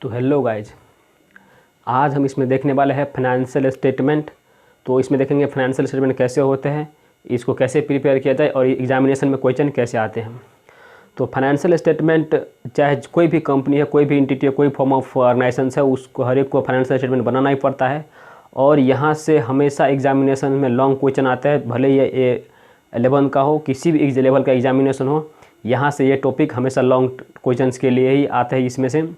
तो hello guys, आज हम इसमें देखने वाले हैं फाइनेंशियल स्टेटमेंट। तो इसमें देखेंगे फाइनेंशियल स्टेटमेंट कैसे होते हैं, इसको कैसे प्रिपेयर किया जाए और एग्जामिनेशन में क्वेश्चन कैसे आते हैं। तो फाइनेंशियल स्टेटमेंट चाहे कोई भी कंपनी है, कोई भी एंटिटी है, कोई फॉर्म ऑफ ऑर्गेनाइजेशन है, उसको हर एक को फाइनेंशियल स्टेटमेंट बनाना ही पड़ता है। और यहाँ से हमेशा एग्जामिनेशन में लॉन्ग क्वेश्चन आता है, भले ये 11 का हो, किसी भी लेवल का एग्जामिनेशन हो, यहाँ से ये टॉपिक हमेशा लॉन्ग क्वेश्चंस के लिए ही आते हैं इसमें से।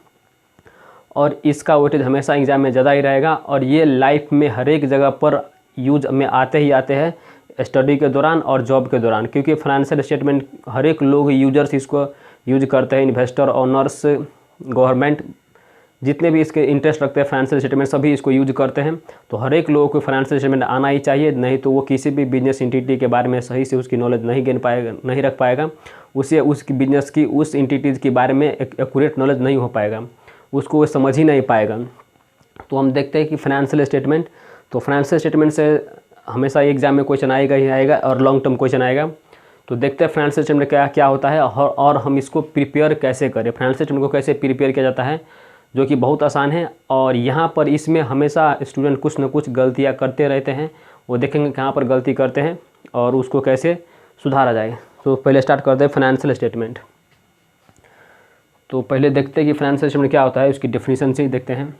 और इसका वेटेज हमेशा एग्ज़ाम में ज़्यादा ही रहेगा और ये लाइफ में हर एक जगह पर यूज में आते ही आते हैं, स्टडी के दौरान और जॉब के दौरान, क्योंकि फाइनेंशियल स्टेटमेंट हर एक लोग यूजर्स इसको यूज करते हैं। इन्वेस्टर, ओनर्स, गवर्नमेंट, जितने भी इसके इंटरेस्ट रखते हैं फाइनेंशियल स्टेटमेंट, सभी इसको यूज करते हैं। तो हर एक लोगों को फाइनेंशियल स्टेटमेंट आना ही चाहिए, नहीं तो वो किसी भी बिजनेस एंटिटी के बारे में सही से उसकी नॉलेज नहीं रख पाएगा, उसे उसकी बिजनेस की, उस एंटिटीज़ के बारे में एक्यूरेट नॉलेज नहीं हो पाएगा, उसको वो समझ ही नहीं पाएगा। तो हम देखते हैं कि फाइनेंशियल स्टेटमेंट, तो फाइनेंशियल स्टेटमेंट से हमेशा एग्जाम में क्वेश्चन आएगा ही आएगा और लॉन्ग टर्म क्वेश्चन आएगा। तो देखते हैं फाइनेंशियल स्टेटमेंट क्या क्या होता है और हम इसको प्रिपेयर कैसे करें, फाइनेंशियल स्टेटमेंट को कैसे प्रिपेयर किया जाता है, जो कि बहुत आसान है। और यहाँ पर इसमें हमेशा स्टूडेंट कुछ न कुछ गलतियाँ करते रहते हैं, वो देखेंगे कहाँ पर गलती करते हैं और उसको कैसे सुधारा जाए। तो पहले स्टार्ट करते हैं फाइनेंशियल स्टेटमेंट। तो पहले देखते हैं कि फाइनेंशियल स्टेटमेंट क्या होता है, उसकी डेफिनेशन से ही देखते हैं।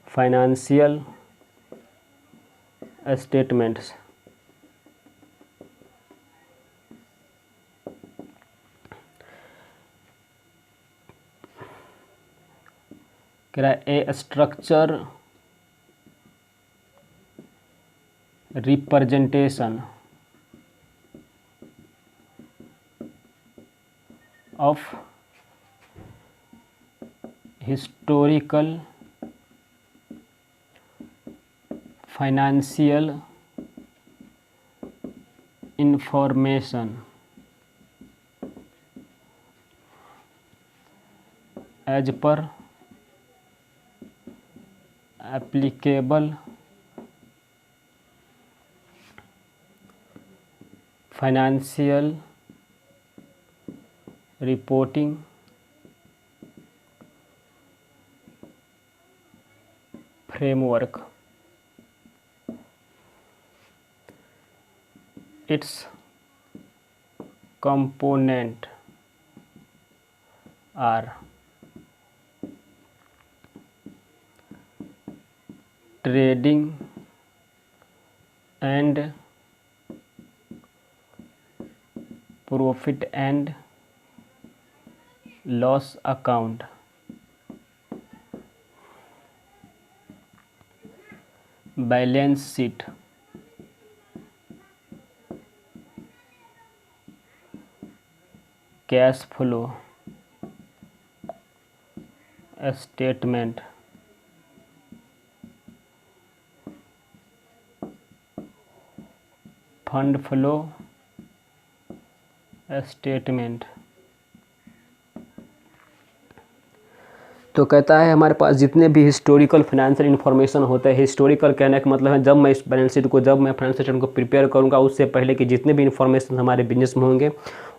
फाइनेंशियल स्टेटमेंट्स कह रहा है a structure representation of historical financial information as per applicable financial reporting framework. Its component are trading and profit and loss account, balance sheet, cash flow statement, fund flow statement। तो कहता है हमारे पास जितने भी historical financial information होते हैं, historical कहने का मतलब है जब मैं इस बैलेंस शीट को, जब मैं फाइनेंशियल स्टेटमेंट को प्रिपेयर करूंगा, उससे पहले कि जितने भी इन्फॉर्मेशन हमारे बिजनेस में होंगे,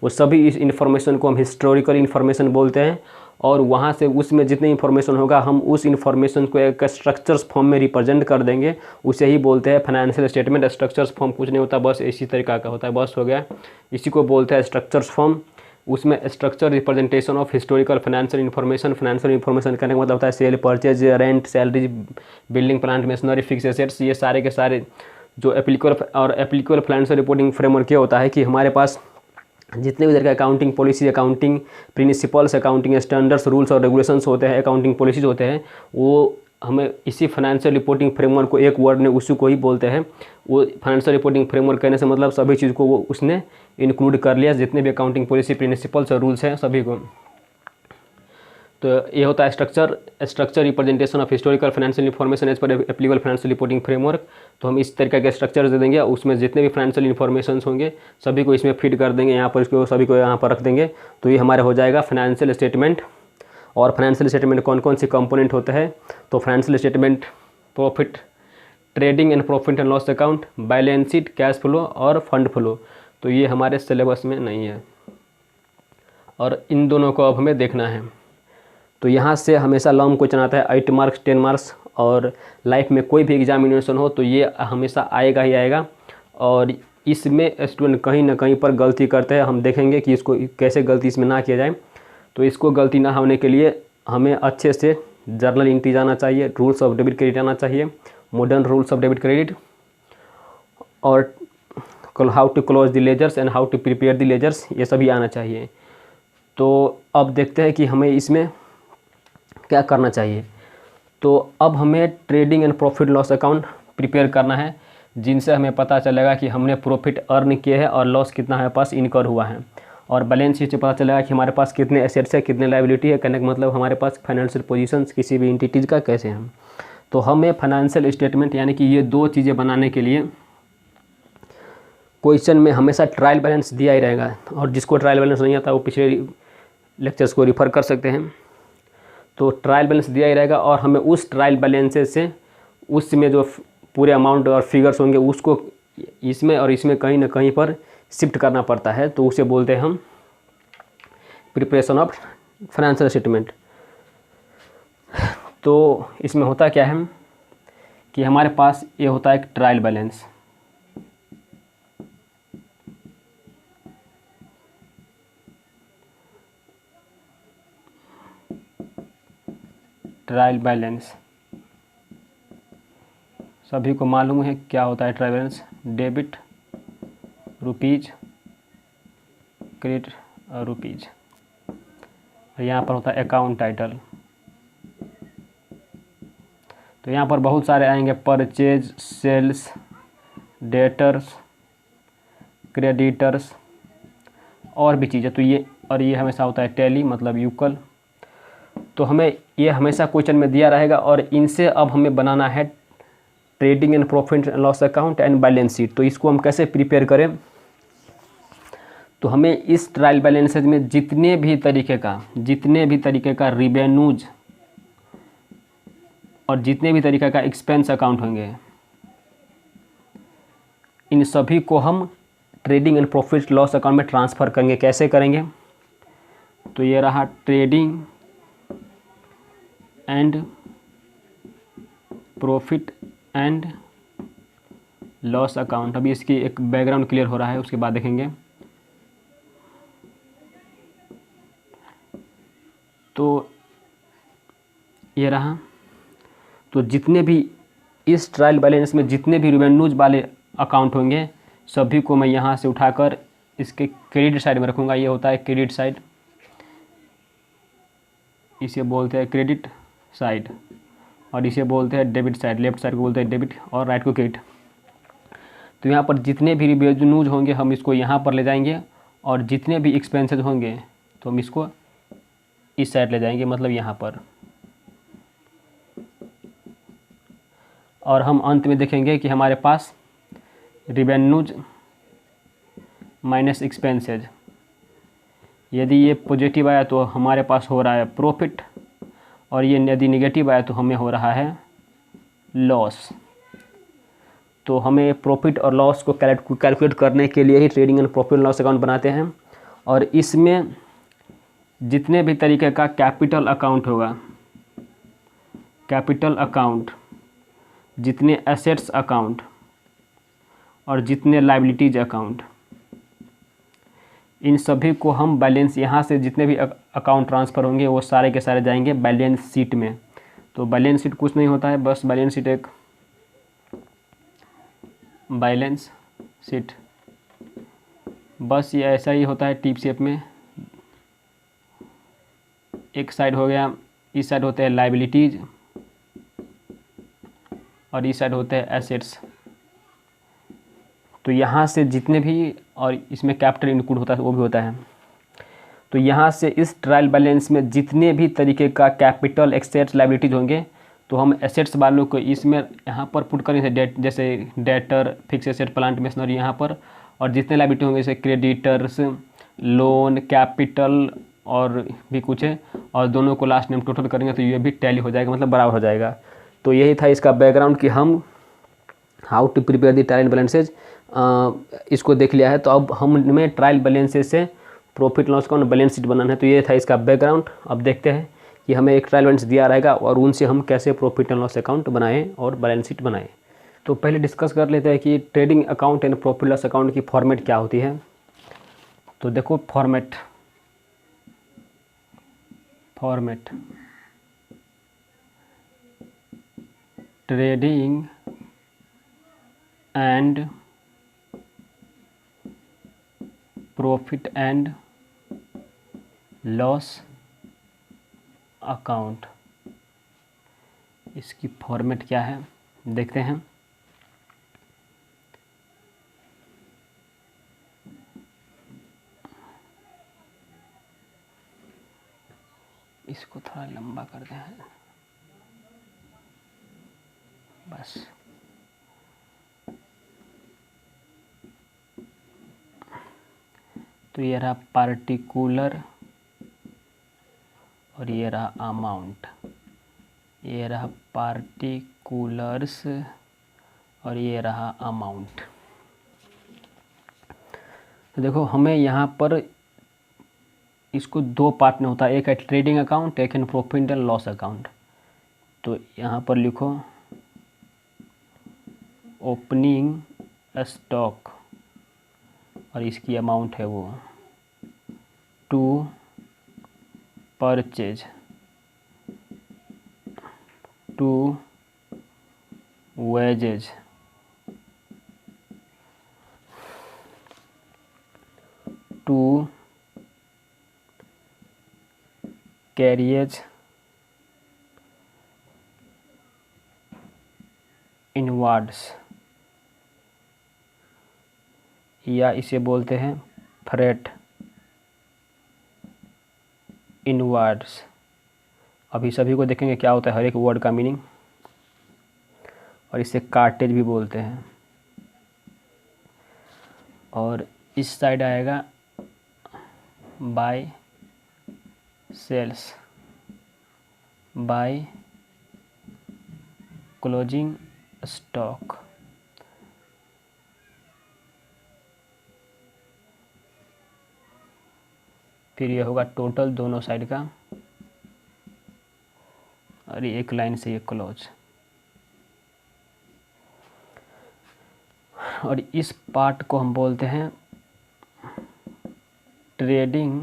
वो सभी इस इन्फॉर्मेशन को हम हिस्टोरिकल इन्फॉर्मेशन बोलते हैं। और वहाँ से उसमें जितने इन्फॉर्मेशन होगा, हम उस इन्फॉर्मेशन को एक स्ट्रक्चर्स फॉर्म में रिप्रेजेंट कर देंगे, उसे ही बोलते हैं फाइनेंशियल स्टेटमेंट। स्ट्रक्चर्स फॉर्म कुछ नहीं होता, बस इसी तरीका का होता है, बस हो गया, इसी को बोलते हैं स्ट्रक्चर्स फॉर्म। उसमें structure representation of historical financial information करने का मतलब होता है sale, purchase, rent, salary, building, plant, machinery, fix assets, ये सारे के सारे जो एप्लीकेबल फाइनेंशियल रिपोर्टिंग फ्रेमवर्क क्या होता है कि हमारे पास जितने भी तरह के accounting policy, accounting principles, accounting standards, rules और रेगुलेशंस होते हैं, अकाउंटिंग पॉलिसीज होते हैं, वो हमें इसी फाइनेंशियल रिपोर्टिंग फ्रेमवर्क को एक वर्ड में उसी को ही बोलते हैं। वो फाइनेंशियल रिपोर्टिंग फ्रेमवर्क कहने से मतलब सभी चीज़ को वो उसने इंक्लूड कर लिया, जितने भी अकाउंटिंग पॉलिसी, प्रिंसिपल्स और रूल्स हैं सभी को। तो ये होता है structure representation of historical financial information as per applicable financial reporting framework. तो हम इस तरीके के स्ट्रक्चर दे देंगे, उसमें जितने भी फाइनेंशियल इन्फॉर्मेशन होंगे सभी को इसमें फिट कर देंगे, यहाँ पर इसको सभी को यहाँ पर रख देंगे। तो ये हमारा हो जाएगा फाइनेंशियल स्टेटमेंट। और फाइनेंशियल स्टेटमेंट कौन कौन से कंपोनेंट होते हैं, तो financial statement, profit, trading and profit and loss account, balance sheet, cash flow और फंड फ्लो। तो ये हमारे सिलेबस में नहीं है और इन दोनों को अब हमें देखना है। तो यहाँ से हमेशा लॉन्ग क्वेश्चन आता है 8 मार्क्स 10 मार्क्स, और लाइफ में कोई भी एग्जामिनेशन हो तो ये हमेशा आएगा ही आएगा। और इसमें स्टूडेंट कहीं ना कहीं पर गलती करते हैं, हम देखेंगे कि इसको कैसे गलती इसमें ना किया जाए। तो इसको गलती ना होने के लिए हमें अच्छे से जर्नल एंट्रीज आना चाहिए, रूल्स ऑफ डेबिट क्रेडिट आना चाहिए, modern rules of debit credit, और how to close the ledgers and how to prepare the ledgers, ये सभी आना चाहिए। तो अब देखते हैं कि हमें इसमें क्या करना चाहिए। तो अब हमें trading and profit loss account prepare करना है, जिनसे हमें पता चलेगा कि हमने प्रॉफिट अर्न किए हैं और लॉस कितना हमारे पास इनकर हुआ है, और बैलेंस शीट से पता चलेगा कि हमारे पास कितने एसेट्स है, कितने लायबिलिटी है। कहने का मतलब हमारे पास फाइनेंशियल पोजीशंस किसी भी एंटिटीज का कैसे हैं। तो हमें फाइनेंशियल स्टेटमेंट यानी कि ये दो चीज़ें बनाने के लिए क्वेश्चन में हमेशा ट्रायल बैलेंस दिया ही रहेगा, और जिसको ट्रायल बैलेंस नहीं आता वो पिछले लेक्चर्स को रिफ़र कर सकते हैं। तो ट्रायल बैलेंस दिया ही रहेगा, और हमें उस ट्रायल बैलेंसेस से उसमें जो पूरे अमाउंट और फिगर्स होंगे उसको इसमें और इसमें कहीं ना कहीं पर शिफ्ट करना पड़ता है। तो उसे बोलते हैं हम प्रिपरेशन ऑफ फाइनेंशियल स्टेटमेंट। तो इसमें होता क्या है कि हमारे पास ये होता है एक ट्रायल बैलेंस, ट्रायल बैलेंस सभी को मालूम है क्या होता है trial balance. Debit rupees, credit rupees, और यहाँ पर होता है अकाउंट टाइटल। तो यहाँ पर बहुत सारे आएंगे, परचेज, सेल्स, डेटर्स, क्रेडिटर्स और भी चीज़ें। तो ये हमेशा होता है टैली मतलब यूकल। तो हमें ये हमेशा क्वेश्चन में दिया रहेगा, और इनसे अब हमें बनाना है trading and profit and loss account and balance sheet. तो इसको हम कैसे प्रिपेयर करें। तो हमें इस ट्रायल बैलेंसेज में जितने भी तरीके का रिवेन्यूज और जितने भी तरीके का एक्सपेंस अकाउंट होंगे, इन सभी को हम trading and profit loss account में ट्रांसफ़र करेंगे। कैसे करेंगे। तो ये रहा trading and profit and loss account. अभी इसकी एक बैकग्राउंड क्लियर हो रहा है, उसके बाद देखेंगे। तो ये रहा। तो जितने भी इस ट्रायल बैलेंस में जितने भी रेवेन्यूज वाले अकाउंट होंगे, सभी को मैं यहाँ से उठाकर इसके क्रेडिट साइड में रखूँगा। ये होता है क्रेडिट साइड, इसे बोलते हैं क्रेडिट साइड, और इसे बोलते हैं डेबिट साइड। लेफ्ट साइड को बोलते हैं डेबिट और राइट को क्रेडिट। तो यहाँ पर जितने भी रेवेन्यूज होंगे हम इसको यहाँ पर ले जाएंगे, और जितने भी एक्सपेंसेस होंगे तो हम इसको इस साइड ले जाएंगे, मतलब यहाँ पर। और हम अंत में देखेंगे कि हमारे पास रेवेन्यूज माइनस एक्सपेंसेज, यदि ये पॉजिटिव आया तो हमारे पास हो रहा है प्रॉफिट, और ये यदि नेगेटिव आया तो हमें हो रहा है लॉस। तो हमें प्रॉफिट और लॉस को कैलकुलेट करने के लिए ही trading and profit loss account बनाते हैं। और इसमें जितने भी तरीके का कैपिटल अकाउंट होगा, कैपिटल अकाउंट, जितने एसेट्स अकाउंट और जितने लायबिलिटीज अकाउंट, इन सभी को हम बैलेंस, यहाँ से जितने भी अकाउंट ट्रांसफ़र होंगे वो सारे के सारे जाएंगे बैलेंस शीट में। तो बैलेंस शीट कुछ नहीं होता है, बस बैलेंस शीट एक बैलेंस शीट बस ये ऐसा ही होता है टिप शेप में। एक साइड हो गया, इस साइड होते हैं लायबिलिटीज और इस साइड होते हैं एसेट्स। तो यहाँ से जितने भी, और इसमें कैपिटल इंक्लूड होता है वो भी होता है। तो यहाँ से इस ट्रायल बैलेंस में जितने भी तरीके का कैपिटल एसेट्स लायबिलिटीज होंगे तो हम एसेट्स वालों को इसमें यहाँ पर पुट करेंगे, जैसे debtor, fix asset, plant machinery यहाँ पर, और जितने लायबिलिटी होंगे जैसे क्रेडिटर्स, लोन, कैपिटल और भी कुछ है, और दोनों को लास्ट में टोटल करेंगे तो ये भी टैली हो जाएगा, मतलब बराबर हो जाएगा। तो यही था इसका बैकग्राउंड कि हम how to prepare the trial balances, इसको देख लिया है। तो अब हमें ट्रायल बैलेंसेज से profit loss account balance sheet बनाना है। तो ये था इसका बैकग्राउंड। अब देखते हैं कि हमें एक ट्रायल बैलेंस दिया रहेगा और उनसे हम कैसे प्रॉफिट एंड लॉस अकाउंट बनाएं और बैलेंस शीट बनाएं। तो पहले डिस्कस कर लेते हैं कि trading account and profit loss account की फॉर्मेट क्या होती है। तो देखो format trading and profit and loss account, इसकी फॉर्मेट क्या है देखते हैं। इसको थोड़ा लंबा करते हैं बस। तो ये रहा पार्टिकुलर और ये रहा अमाउंट, ये रहा पार्टिकुलर्स और ये रहा अमाउंट। तो देखो हमें यहाँ पर इसको दो पार्ट में होता है, एक है ट्रेडिंग अकाउंट, एक है प्रॉफिट एंड लॉस अकाउंट। तो यहाँ पर लिखो ओपनिंग स्टॉक और इसकी अमाउंट है वो to purchase, to wages, to carriage inwards, या इसे बोलते हैं फ्रेट इनवर्ड्स। अभी सभी को देखेंगे क्या होता है हर एक वर्ड का मीनिंग, और इसे कार्टेज भी बोलते हैं। और इस साइड आएगा by sales, by closing stock, फिर ये होगा टोटल दोनों साइड का, और ये एक लाइन से ये क्लोज। और इस पार्ट को हम बोलते हैं ट्रेडिंग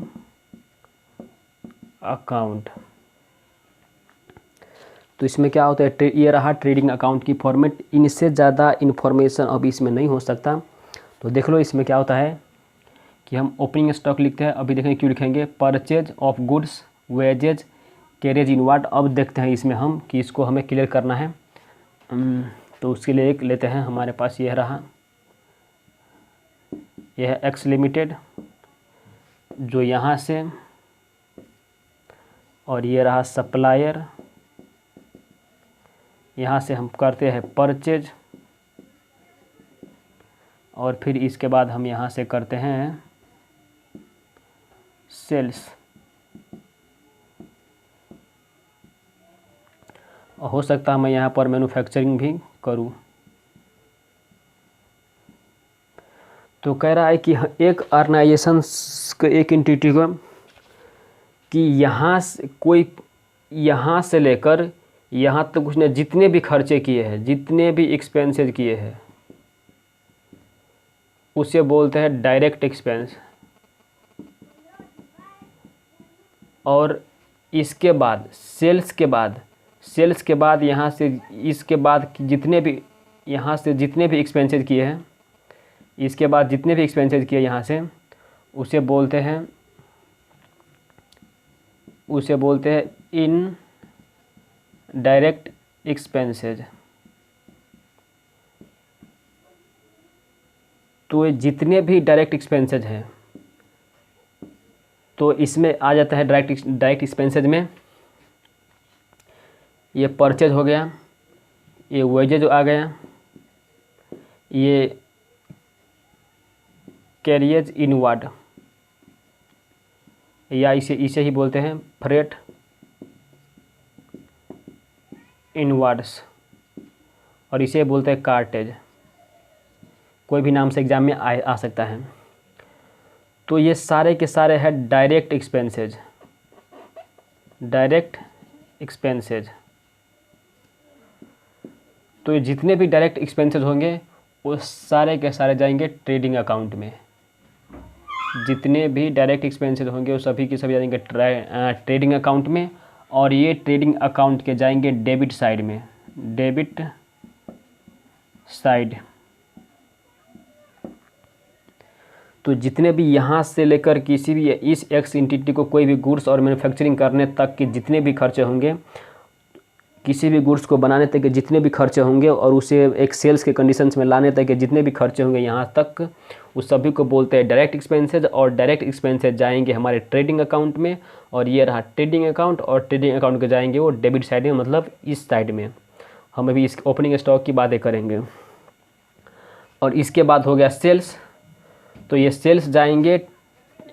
अकाउंट। तो इसमें क्या होता है, ये रहा ट्रेडिंग अकाउंट की फॉर्मेट। इनसे ज़्यादा इन्फॉर्मेशन अब इसमें नहीं हो सकता। तो देख लो इसमें क्या होता है कि हम ओपनिंग स्टॉक लिखते हैं। अभी देखेंगे क्यों लिखेंगे, purchase of goods, wages, carriage inward. अब देखते हैं इसमें हम कि इसको हमें क्लियर करना है। तो उसके लिए एक लेते हैं, हमारे पास यह रहा, यह है एक्स लिमिटेड जो यहाँ से, और ये रहा सप्लायर, यहाँ से हम करते हैं परचेज, और फिर इसके बाद हम यहाँ से करते हैं सेल्स। हो सकता है मैं यहाँ पर मैन्युफैक्चरिंग भी करूँ। तो कह रहा है कि एक ऑर्गेनाइजेशन के एक एंटिटी को कि यहाँ से कोई, यहाँ से लेकर यहाँ तक उसने जितने भी खर्चे किए हैं, जितने भी एक्सपेंसेस किए हैं, उसे बोलते हैं डायरेक्ट एक्सपेंस। और इसके बाद सेल्स के बाद यहाँ से, इसके बाद जितने भी यहाँ से जितने भी एक्सपेंसेस किए हैं, इसके बाद जितने भी एक्सपेंसेस किए यहाँ से, उसे बोलते हैं इन डायरेक्ट एक्सपेंसेज। तो जितने भी डायरेक्ट एक्सपेंसेज हैं, तो इसमें आ जाता है डायरेक्ट एक्सपेंसेज में ये परचेज हो गया, ये वेजेज आ गया, ये कैरियज इनवर्ड, या इसे ही बोलते हैं फ्रेट इनवर्ड्स, और इसे बोलते हैं कार्टेज। कोई भी नाम से एग्जाम में आ सकता है। तो ये सारे के सारे हैं डायरेक्ट एक्सपेंसेज, डायरेक्ट एक्सपेंसेज। तो ये जितने भी डायरेक्ट एक्सपेंसेज होंगे वो सारे के सारे जाएंगे ट्रेडिंग अकाउंट में। जितने भी डायरेक्ट एक्सपेंसेज होंगे वो सभी के सभी जाएंगे ट्रेडिंग अकाउंट में, और ये ट्रेडिंग अकाउंट के जाएंगे डेबिट साइड में, डेबिट साइड। तो जितने भी यहाँ से लेकर किसी भी इस एक्स एंटिटी को कोई भी गुड्स और मैन्युफैक्चरिंग करने तक के जितने भी खर्चे होंगे, किसी भी गुड्स को बनाने तक के जितने भी खर्चे होंगे और उसे एक सेल्स के कंडीशंस में लाने तक के जितने भी खर्चे होंगे यहाँ तक, उस सभी को बोलते हैं डायरेक्ट एक्सपेंसेज। और डायरेक्ट एक्सपेंसेज जाएंगे हमारे ट्रेडिंग अकाउंट में, और ये रहा ट्रेडिंग अकाउंट, और ट्रेडिंग अकाउंट के जाएंगे वो डेबिट साइड में, मतलब इस साइड में। हम अभी इस ओपनिंग स्टॉक की बातें करेंगे। और इसके बाद हो गया सेल्स। तो ये सेल्स जाएंगे,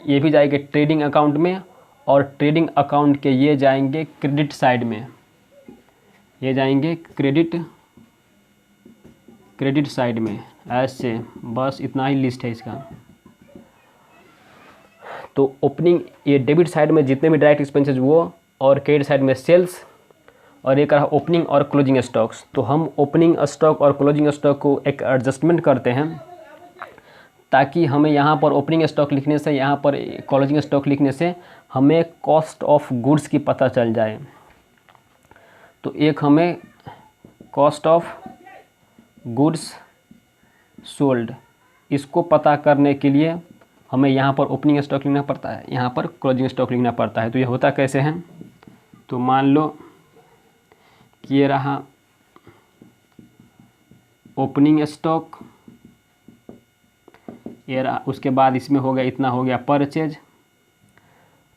ये भी जाएंगे ट्रेडिंग अकाउंट में, और ट्रेडिंग अकाउंट के ये जाएंगे क्रेडिट साइड में, ये जाएंगे क्रेडिट साइड में। ऐसे बस इतना ही लिस्ट है इसका। तो ओपनिंग ये डेबिट साइड में जितने भी डायरेक्ट एक्सपेंसेस वो, और क्रेडिट साइड में सेल्स, और एक रहा ओपनिंग और क्लोजिंग स्टॉक्स। तो हम ओपनिंग स्टॉक और क्लोजिंग स्टॉक को एक एडजस्टमेंट करते हैं, ताकि हमें यहाँ पर ओपनिंग स्टॉक लिखने से, यहाँ पर क्लोजिंग स्टॉक लिखने से हमें कॉस्ट ऑफ गुड्स की पता चल जाए। तो एक हमें कॉस्ट ऑफ गुड्स सोल्ड, इसको पता करने के लिए हमें यहाँ पर ओपनिंग स्टॉक लिखना पड़ता है, यहाँ पर क्लोजिंग स्टॉक लिखना पड़ता है। तो ये होता कैसे है, तो मान लो कि ये रहा ओपनिंग स्टॉक, ये रहा, उसके बाद इसमें हो गया इतना, हो गया परचेज।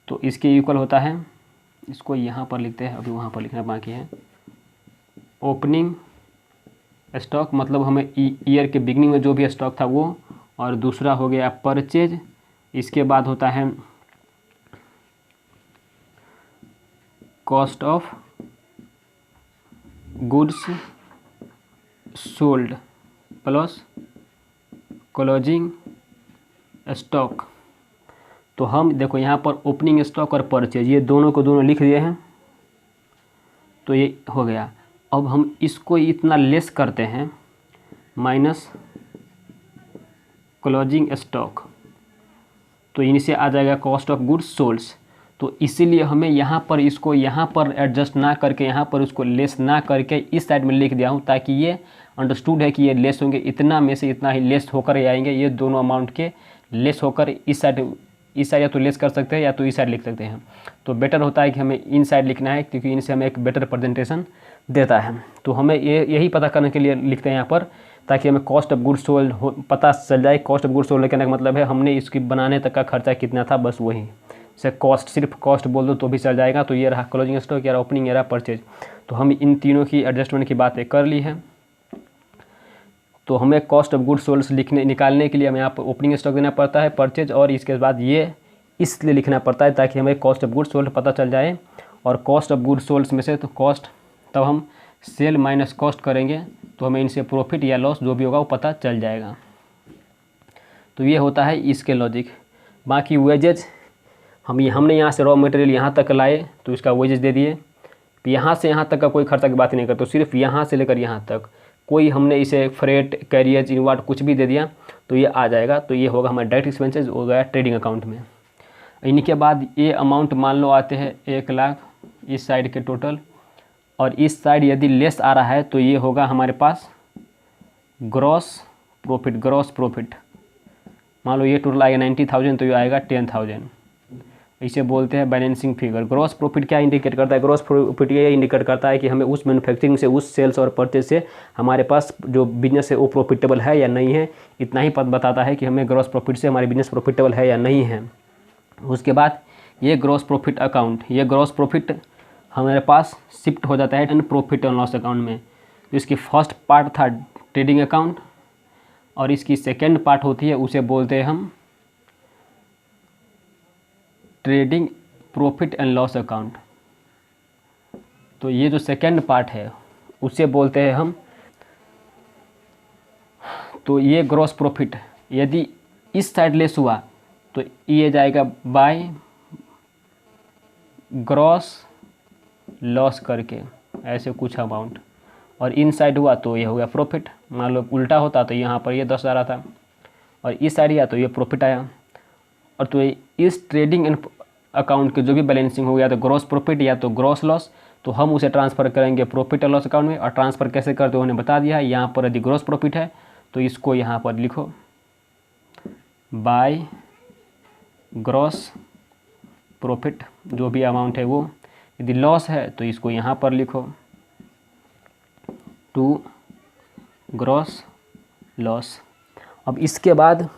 तो इसके इक्वल होता है, इसको यहाँ पर लिखते हैं, अभी वहाँ पर लिखना बाकी है। ओपनिंग स्टॉक मतलब हमें ईयर के बिगनिंग में जो भी स्टॉक था वो, और दूसरा हो गया परचेज। इसके बाद होता है cost of goods sold plus closing stock. तो हम देखो यहाँ पर ओपनिंग स्टॉक और परचेज ये दोनों को दोनों लिख दिए हैं, तो ये हो गया। अब हम इसको इतना लेस करते हैं, माइनस क्लोजिंग स्टॉक, तो इनसे आ जाएगा कॉस्ट ऑफ गुड्स सोल्ड्स। तो इसीलिए हमें यहाँ पर इसको यहाँ पर एडजस्ट ना करके, यहाँ पर उसको लेस ना करके इस साइड में लिख दिया हूँ, ताकि ये अंडरस्टूड है कि ये लेस होंगे, इतना में से इतना ही लेस होकर ही आएंगे। ये दोनों अमाउंट के लेस होकर इस साइड या तो लेस कर सकते हैं या तो इस साइड लिख सकते हैं। तो बेटर होता है कि हमें इन साइड लिखना है, क्योंकि इनसे हमें एक बेटर प्रेजेंटेशन देता है। तो हमें यही पता करने के लिए लिखते हैं यहाँ पर, ताकि हमें कॉस्ट ऑफ गुड्स सोल्ड पता चल जाए। कॉस्ट ऑफ गुड्स सोल्ड कहने का मतलब है हमने इसकी बनाने तक का खर्चा कितना था, बस वही से कॉस्ट, सिर्फ कॉस्ट बोल दो तो भी चल जाएगा। तो ये रहा क्लोजिंग स्टॉक, ये रहा ओपनिंग, ये रहा परचेज। तो हम इन तीनों की एडजस्टमेंट की बातें कर ली है। तो हमें कॉस्ट ऑफ गुड्स सोल्ड निकालने के लिए हमें यहाँ पर ओपनिंग स्टॉक देना पड़ता है, परचेज, और इसके बाद ये इसलिए लिखना पड़ता है ताकि हमें कॉस्ट ऑफ गुड्स सोल्ड पता चल जाए। और कॉस्ट ऑफ गुड्स सोल्ड में से तो कॉस्ट, तब हम सेल माइनस कॉस्ट करेंगे तो हमें इनसे प्रॉफिट या लॉस जो भी होगा वो पता चल जाएगा। तो ये होता है इसके लॉजिक। बाकी वेजेज हमने यहाँ से रॉ मटेरियल यहाँ तक लाए तो इसका वेजेज दे दिए। यहाँ से यहाँ तक का कोई खर्चा की बात नहीं करते, तो सिर्फ यहाँ से लेकर यहाँ तक कोई हमने इसे फ्रेट, कैरियज, इनवर्ट कुछ भी दे दिया तो ये आ जाएगा। तो ये होगा हमारा डायरेक्ट एक्सपेंसेस, हो गया ट्रेडिंग अकाउंट में। इनके बाद ये अमाउंट मान लो आते हैं 1 लाख इस साइड के टोटल, और इस साइड यदि लेस आ रहा है तो ये होगा हमारे पास ग्रॉस प्रॉफिट। मान लो ये टोटल आएगा 90,000 तो ये आएगा 10,000। इसे बोलते हैं बैलेंसिंग फिगर। ग्रॉस प्रॉफिट क्या इंडिकेट करता है? ग्रॉस प्रॉफिट ये इंडिकेट करता है कि हमें उस मैन्युफैक्चरिंग से, उस सेल्स और परचेज से हमारे पास जो बिजनेस है वो प्रॉफिटेबल है या नहीं है। इतना ही पद बताता है कि हमें ग्रॉस प्रॉफिट से हमारी बिजनेस प्रॉफिटेबल है या नहीं है। उसके बाद ये ग्रॉस प्रॉफिट अकाउंट, ये ग्रॉस प्रॉफिट हमारे पास शिफ्ट हो जाता है and profit and loss account में। तो इसकी फर्स्ट पार्ट था ट्रेडिंग अकाउंट, और इसकी सेकेंड पार्ट होती है उसे बोलते हैं हम trading profit and loss account. तो ये जो सेकेंड पार्ट है उसे बोलते हैं हम, तो ये ग्रॉस प्रॉफिट यदि इस साइड लेस हुआ तो ये जाएगा बाय ग्रॉस लॉस करके ऐसे कुछ अमाउंट, और इन साइड हुआ तो ये हो गया प्रॉफिट। मान लो उल्टा होता तो यहाँ पर ये 10,000 आता और इस साइड आया तो ये प्रॉफिट आया। और तो इस ट्रेडिंग एंड अकाउंट के जो भी बैलेंसिंग हो गया तो ग्रॉस प्रॉफिट या तो ग्रॉस लॉस, तो हम उसे ट्रांसफ़र करेंगे प्रॉफिट एंड लॉस अकाउंट में। और ट्रांसफ़र कैसे करते हो उन्हें बता दिया है। यहाँ पर यदि ग्रॉस प्रॉफिट है तो इसको यहाँ पर लिखो बाय ग्रॉस प्रॉफिट, जो भी अमाउंट है वो। यदि लॉस है तो इसको यहाँ पर लिखो टू ग्रॉस लॉस। अब इसके बाद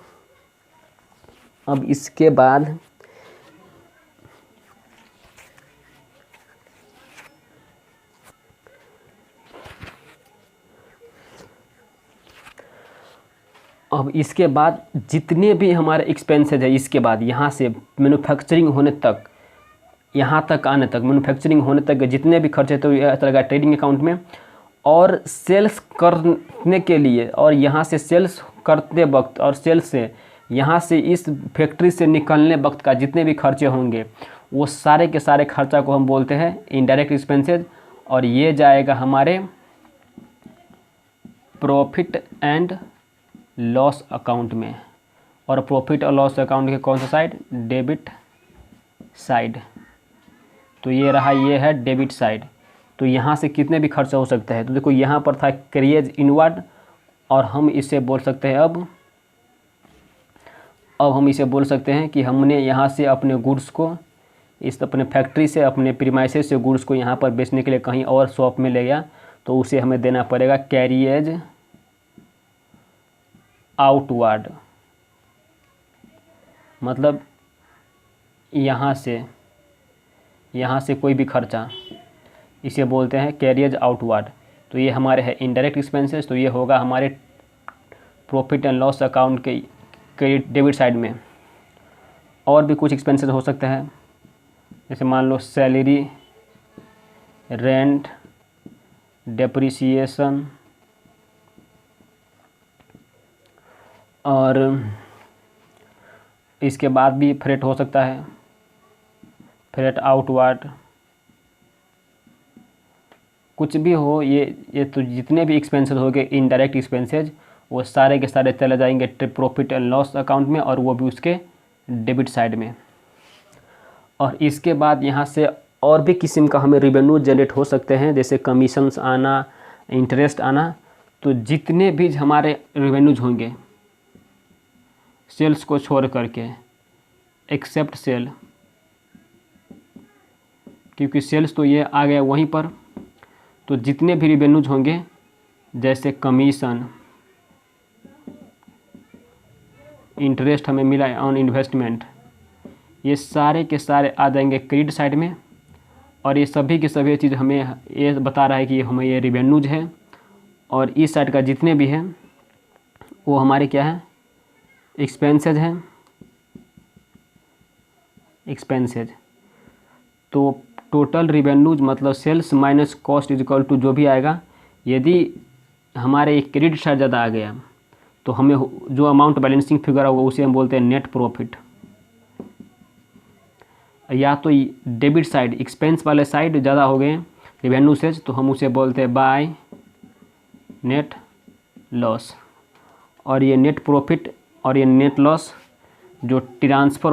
जितने भी हमारे एक्सपेंसेज है, इसके बाद यहाँ से मैन्युफैक्चरिंग होने तक, यहाँ तक आने तक, मैन्युफैक्चरिंग होने तक जितने भी खर्चे तो यह चलेगा ट्रेडिंग अकाउंट में। और सेल्स करने के लिए, और यहाँ से सेल्स करते वक्त, और सेल्स से यहाँ से इस फैक्ट्री से निकलने वक्त का जितने भी खर्चे होंगे वो सारे के सारे खर्चा को हम बोलते हैं इनडायरेक्ट एक्सपेंसेज। और ये जाएगा हमारे प्रॉफिट एंड लॉस अकाउंट में। और प्रॉफिट और लॉस अकाउंट के कौन सा साइड? Debit side. तो ये रहा, ये है डेबिट साइड। तो यहाँ से कितने भी खर्चा हो सकता है। तो देखो यहाँ पर था कैरियज इनवर्ड, और हम इसे बोल सकते हैं अब हम इसे बोल सकते हैं कि हमने यहाँ से अपने गुड्स को, इस अपने फैक्ट्री से, अपने प्रीमाइसेस से गुड्स को यहाँ पर बेचने के लिए कहीं और शॉप में ले गया, तो उसे हमें देना पड़ेगा कैरियज आउटवर्ड। मतलब यहाँ से कोई भी खर्चा, इसे बोलते हैं कैरियज आउटवर्ड। तो ये हमारे है इनडायरेक्ट एक्सपेंसेस। तो ये होगा हमारे प्रॉफिट एंड लॉस अकाउंट के डेबिट साइड में। और भी कुछ एक्सपेंसेस हो सकते हैं, जैसे मान लो सैलरी, रेंट, डेप्रिसिएशन, और इसके बाद भी फ्रेट हो सकता है, फ्रेट आउटवर्ड, कुछ भी हो। ये तो जितने भी एक्सपेंसेस हो गए इनडायरेक्ट एक्सपेंसेज, वो सारे के सारे चले जाएंगे प्रॉफिट एंड लॉस अकाउंट में, और वो भी उसके डेबिट साइड में। और इसके बाद यहाँ से और भी किस्म का हमें रेवेन्यू जनरेट हो सकते हैं, जैसे कमीशंस आना, इंटरेस्ट आना। तो जितने भी हमारे रेवेन्यूज होंगे सेल्स को छोड़ करके, एक्सेप्ट सेल, क्योंकि सेल्स तो ये आ गया वहीं पर। तो जितने भी रेवेन्यूज होंगे, जैसे कमीशन, इंटरेस्ट हमें मिला ऑन इन्वेस्टमेंट, ये सारे के सारे आ जाएंगे क्रेडिट साइड में। और ये सभी की सभी चीज़ हमें ये बता रहा है कि हमें ये रेवेन्यूज है। और इस साइड का जितने भी हैं वो हमारे क्या है? एक्सपेंसेज हैं, एक्सपेंसेज। तो टोटल रेवेन्यूज मतलब sales minus cost is equal to जो भी आएगा। यदि हमारे एक क्रेडिट साइड ज़्यादा आ गया तो हमें जो अमाउंट बैलेंसिंग फिगर होगा उसे हम बोलते हैं नेट प्रॉफिट। या तो डेबिट साइड, एक्सपेंस वाले साइड ज़्यादा हो गए रेवेन्यू से, तो हम उसे बोलते हैं बाय नेट लॉस। और ये नेट प्रॉफिट और ये नेट लॉस जो ट्रांसफ़र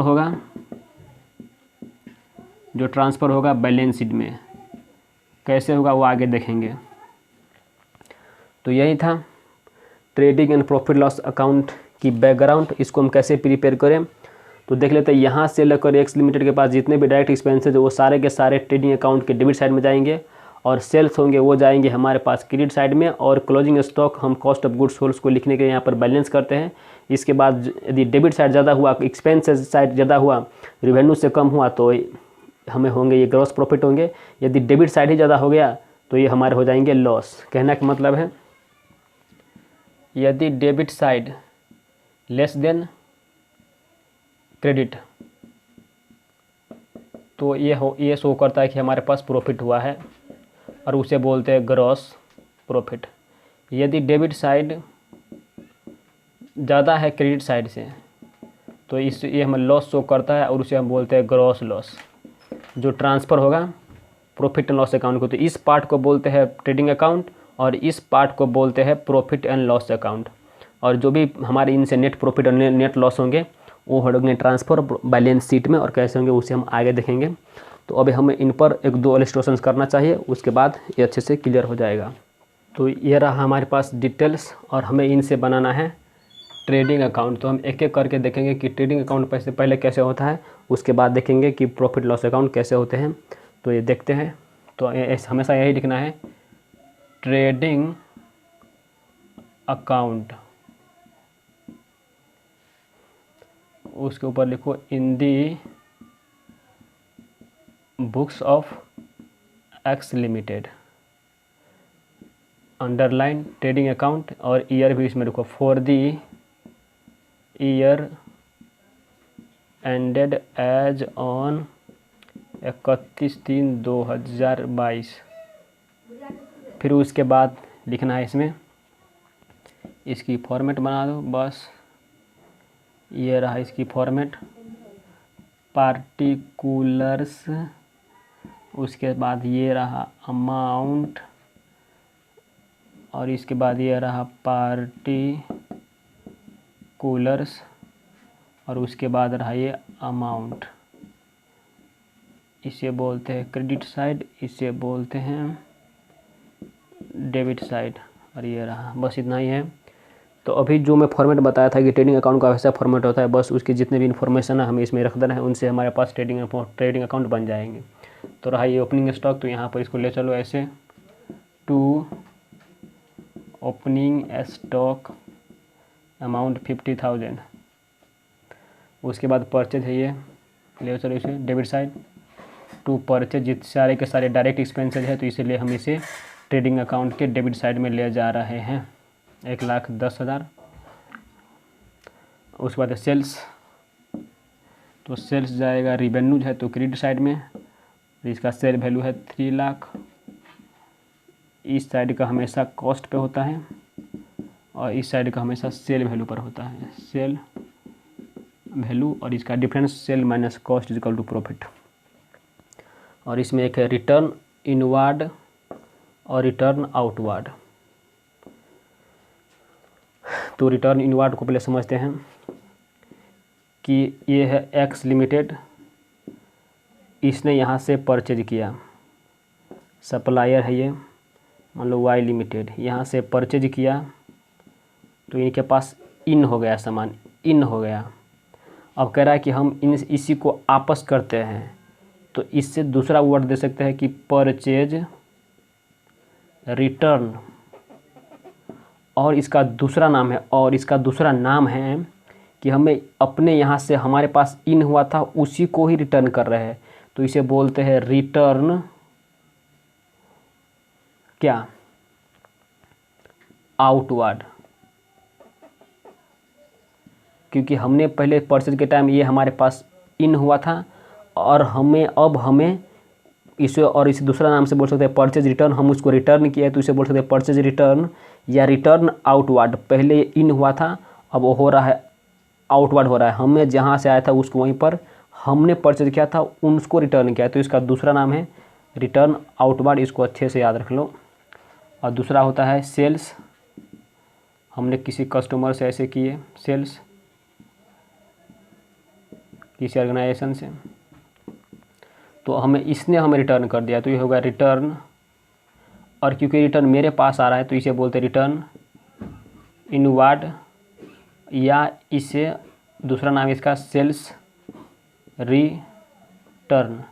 होगा बैलेंस शीट में, कैसे होगा वो आगे देखेंगे। तो यही था trading and profit loss account की बैकग्राउंड। इसको हम कैसे प्रिपेयर करें तो देख लेते हैं। यहाँ से लेकर एक्स लिमिटेड के पास जितने भी डायरेक्ट एक्सपेंसेज वो सारे के सारे ट्रेडिंग अकाउंट के डेबिट साइड में जाएंगे, और सेल्स होंगे वो जाएंगे हमारे पास क्रेडिट साइड में। और क्लोजिंग स्टॉक हम कॉस्ट ऑफ गुड्स सोल्ड को लिखने के लिए यहाँ पर बैलेंस करते हैं। इसके बाद यदि डेबिट साइड ज़्यादा हुआ, एक्सपेंसेज साइड ज़्यादा हुआ, रेवेन्यू से कम हुआ, तो हमें होंगे ये ग्रॉस प्रॉफिट होंगे। यदि डेबिट साइड ही ज़्यादा हो गया तो ये हमारे हो जाएंगे लॉस। कहना का मतलब है यदि debit side less than credit तो ये शो करता है कि हमारे पास प्रॉफिट हुआ है, और उसे बोलते हैं ग्रॉस प्रॉफिट। यदि डेबिट साइड ज़्यादा है क्रेडिट साइड से तो ये हमें लॉस शो करता है, और उसे हम बोलते हैं ग्रॉस लॉस। जो ट्रांसफ़र होगा प्रॉफिट एंड लॉस अकाउंट को। तो इस पार्ट को बोलते हैं ट्रेडिंग अकाउंट और इस पार्ट को बोलते हैं प्रॉफिट एंड लॉस अकाउंट। और जो भी हमारे इनसे नेट प्रॉफिट और नेट लॉस होंगे वो होंगे ट्रांसफर बैलेंस शीट में, और कैसे होंगे उसे हम आगे देखेंगे। तो अभी हमें इन पर एक दो इलस्ट्रेशंस करना चाहिए, उसके बाद ये अच्छे से क्लियर हो जाएगा। तो ये रहा हमारे पास डिटेल्स और हमें इनसे बनाना है ट्रेडिंग अकाउंट। तो हम एक एक करके देखेंगे कि ट्रेडिंग अकाउंट पैसे पहले कैसे होता है, उसके बाद देखेंगे कि प्रॉफिट लॉस अकाउंट कैसे होते हैं। तो ये देखते हैं। तो हमेशा यही लिखना है ट्रेडिंग अकाउंट, उसके ऊपर लिखो in the books of X limited, underline trading account, और ईयर भी इसमें लिखो for the year ended as on 31/3/2022। फिर उसके बाद लिखना है इसमें, इसकी फॉर्मेट बना दो बस। ये रहा इसकी फॉर्मेट, पार्टिकुलर्स, उसके बाद ये रहा अमाउंट, और इसके बाद ये रहा पार्टिकुलर्स, और उसके बाद रहा ये अमाउंट। इसे बोलते हैं क्रेडिट साइड, इसे बोलते हैं डेबिट साइड, और ये रहा। बस इतना ही है। तो अभी जो मैं फॉर्मेट बताया था कि ट्रेडिंग अकाउंट का वैसा फॉर्मेट होता है, बस उसकी जितने भी इन्फॉर्मेशन है हमें इसमें रख देना है, उनसे हमारे पास ट्रेडिंग अकाउंट बन जाएंगे। तो रहा ये ओपनिंग स्टॉक, तो यहाँ पर इसको ले चलो ऐसे, टू ओपनिंग स्टॉक अमाउंट 50,000। उसके बाद परचेज है, ये ले चलो इसे डेबिट साइड, टू परचेज, जितने सारे के सारे डायरेक्ट एक्सपेंसेज है, तो इसीलिए हम इसे ट्रेडिंग अकाउंट के डेबिट साइड में ले जा रहे हैं, 1,10,000। उसके बाद सेल्स, तो सेल्स जाएगा, रिवेन्यूज है तो क्रेडिट साइड में, इसका सेल वैल्यू है 3 लाख। इस साइड का हमेशा कॉस्ट पे होता है और इस साइड का हमेशा सेल वैल्यू पर होता है, सेल वैल्यू, और इसका difference sale minus cost is equal to profit. और इसमें एक है रिटर्न इनवर्ड और रिटर्न आउटवर्ड। तो रिटर्न इनवर्ड को पहले समझते हैं कि ये है एक्स लिमिटेड, इसने यहाँ से परचेज किया, सप्लायर है ये, मान लो वाई लिमिटेड, यहाँ से परचेज किया, तो इनके पास इन हो गया सामान, इन हो गया। अब कह रहा है कि हम इसी को आपस करते हैं, तो इससे दूसरा वर्ड दे सकते हैं कि परचेज रिटर्न, और इसका दूसरा नाम है, और इसका दूसरा नाम है कि हमें अपने यहाँ से हमारे पास इन हुआ था उसी को ही रिटर्न कर रहे हैं, तो इसे बोलते हैं रिटर्न क्या, आउटवर्ड। क्योंकि हमने पहले परचेज के टाइम ये हमारे पास इन हुआ था, और हमें इसे, और इसे दूसरा नाम से बोल सकते हैं परचेज रिटर्न, हम उसको रिटर्न किया है तो इसे बोल सकते हैं परचेज रिटर्न या रिटर्न आउटवर्ड। पहले इन हुआ था, अब वो हो रहा है आउटवर्ड हो रहा है, हमें जहाँ से आया था उसको वहीं पर हमने परचेज किया था उसको रिटर्न किया, तो इसका दूसरा नाम है रिटर्न आउटवर्ड। इसको अच्छे से याद रख लो। और दूसरा होता है सेल्स, हमने किसी कस्टमर से ऐसे किए सेल्स, किसी ऑर्गेनाइजेशन से, तो इसने हमें रिटर्न कर दिया, तो ये होगा रिटर्न। और क्योंकि रिटर्न मेरे पास आ रहा है तो इसे बोलते हैं रिटर्न इनवर्ड, या इसे दूसरा नाम इसका सेल्स रिटर्न।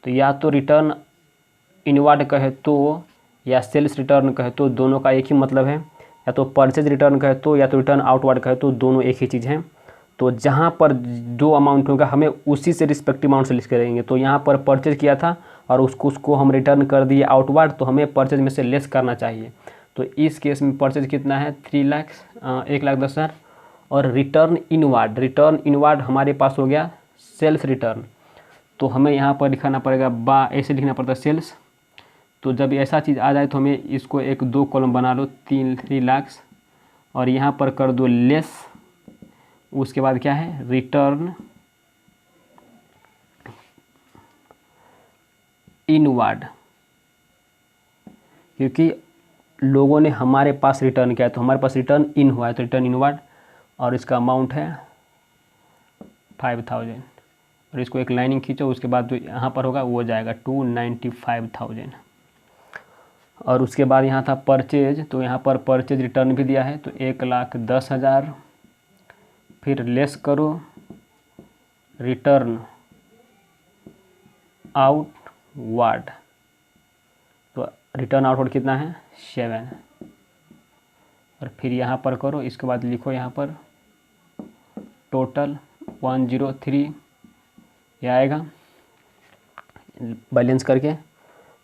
तो या तो रिटर्न इनवर्ड कहे तो या सेल्स रिटर्न कहे तो दोनों का एक ही मतलब है, या तो परचेज रिटर्न कहे तो या तो रिटर्न आउटवर्ड कहे तो दोनों एक ही चीज़ है। तो जहाँ पर जो अमाउंट होगा हमें उसी से रिस्पेक्टिव अमाउंट से लिख के रहेंगे। तो यहाँ पर परचेज किया था और उसको हम रिटर्न कर दिए आउटवर्ड, तो हमें परचेज में से लेस करना चाहिए। तो इस केस में परचेज कितना है 1,10,000, और रिटर्न इनवर्ड हमारे पास हो गया सेल्स रिटर्न। तो हमें यहाँ पर लिखाना पड़ेगा ऐसे लिखना पड़ता है सेल्स। तो जब ऐसा चीज़ आ जाए तो हमें इसको 1-2 कॉलम बना लो, 3 लाख, और यहाँ पर कर दो लेस। उसके बाद क्या है रिटर्न इनवर्ड, क्योंकि लोगों ने हमारे पास रिटर्न किया है, तो हमारे पास रिटर्न इन हुआ है, तो रिटर्न इनवर्ड, और इसका अमाउंट है 5000। और इसको एक लाइनिंग खींचो, उसके बाद जो यहाँ पर होगा वो हो जाएगा 295,000। और उसके बाद यहाँ था परचेज, तो यहाँ पर परचेज रिटर्न भी दिया है, तो 1,10,000, फिर लेस करो रिटर्न आउटवर्ड, तो रिटर्न आउटवर्ड कितना है 7। और फिर यहाँ पर करो, इसके बाद लिखो यहाँ पर टोटल 103 ये आएगा बैलेंस करके।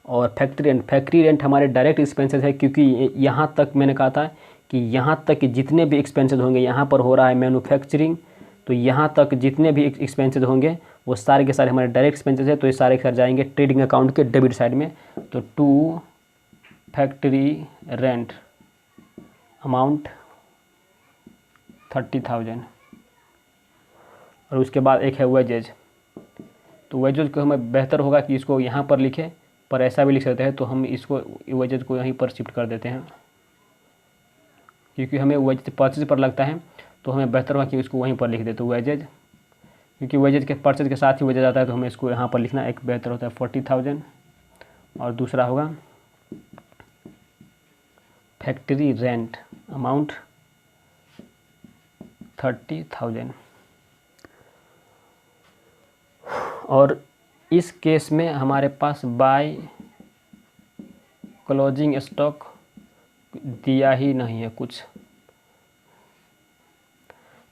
और फैक्ट्री रेंट हमारे डायरेक्ट एक्सपेंसेस है, क्योंकि यहाँ तक मैंने कहा था कि यहाँ तक कि जितने भी एक्सपेंसेस होंगे, यहाँ पर हो रहा है मैन्युफैक्चरिंग, तो यहाँ तक जितने भी एक्सपेंसेस होंगे वो सारे के सारे हमारे डायरेक्ट एक्सपेंसेस है, तो ये सारे कर जाएंगे ट्रेडिंग अकाउंट के डेबिट साइड में। तो टू फैक्ट्री रेंट अमाउंट 30,000। और उसके बाद एक है वेजेज, तो वेजेज को हमें बेहतर होगा कि इसको यहाँ पर लिखे, पर ऐसा भी लिख सकते हैं, तो हम इसको वेजेज को यहीं पर शिफ्ट कर देते हैं, क्योंकि हमें वेजेज परचेज पर लगता है, तो हमें बेहतर होगा कि इसको वहीं पर लिख दे। तो वेजेज, क्योंकि वेजेज के परचेज के साथ ही वेजेज आता है, तो हमें इसको यहाँ पर लिखना एक बेहतर होता है 40,000। और दूसरा होगा फैक्ट्री रेंट अमाउंट 30,000। और इस केस में हमारे पास बाय क्लोजिंग स्टॉक दिया ही नहीं है कुछ।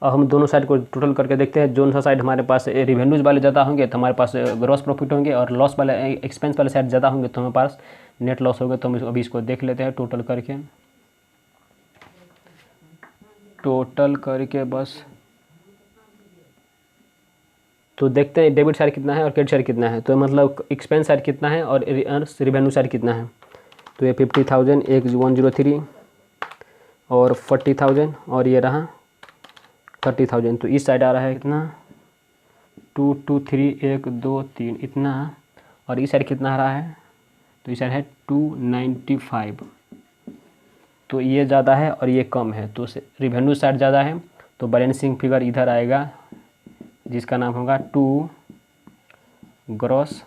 और हम दोनों साइड को टोटल करके देखते हैं, जो सा साइड हमारे पास रिवेन्यूज वाले ज़्यादा होंगे तो हमारे पास ग्रॉस प्रॉफिट होंगे, और लॉस वाले एक्सपेंस वाले साइड ज़्यादा होंगे तो हमारे पास नेट लॉस होगा। तो हम अभी इसको देख लेते हैं टोटल करके बस। तो देखते हैं डेबिट साइड कितना है और क्रेडिट साइड कितना है, तो मतलब एक्सपेंस साइड कितना है और रिवेन्यू साइड कितना है। तो ये 50,000 एक 103 और 40,000 और ये रहा 30,000। तो इस साइड आ रहा है कितना 223 1 2 3 इतना, और इस साइड कितना आ रहा है, तो इस साइड है 295। तो ये ज़्यादा है और ये कम है, तो रिवेन्यू साइड ज़्यादा है, तो बैलेंसिंग फिगर इधर आएगा जिसका नाम होगा 2 ग्रॉस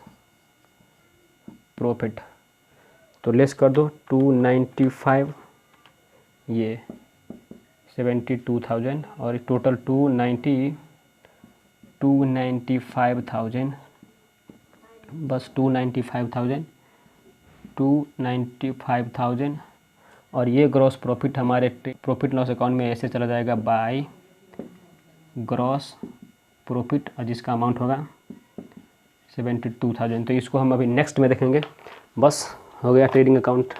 प्रॉफिट। तो लेस कर दो 295 ये 72,000 और टोटल 295,000 बस 295,000 और ये ग्रॉस प्रॉफिट हमारे प्रॉफिट लॉस अकाउंट में ऐसे चला जाएगा बाय ग्रॉस प्रॉफिट, और जिसका अमाउंट होगा 72,000। तो इसको हम अभी नेक्स्ट में देखेंगे। बस हो गया ट्रेडिंग अकाउंट।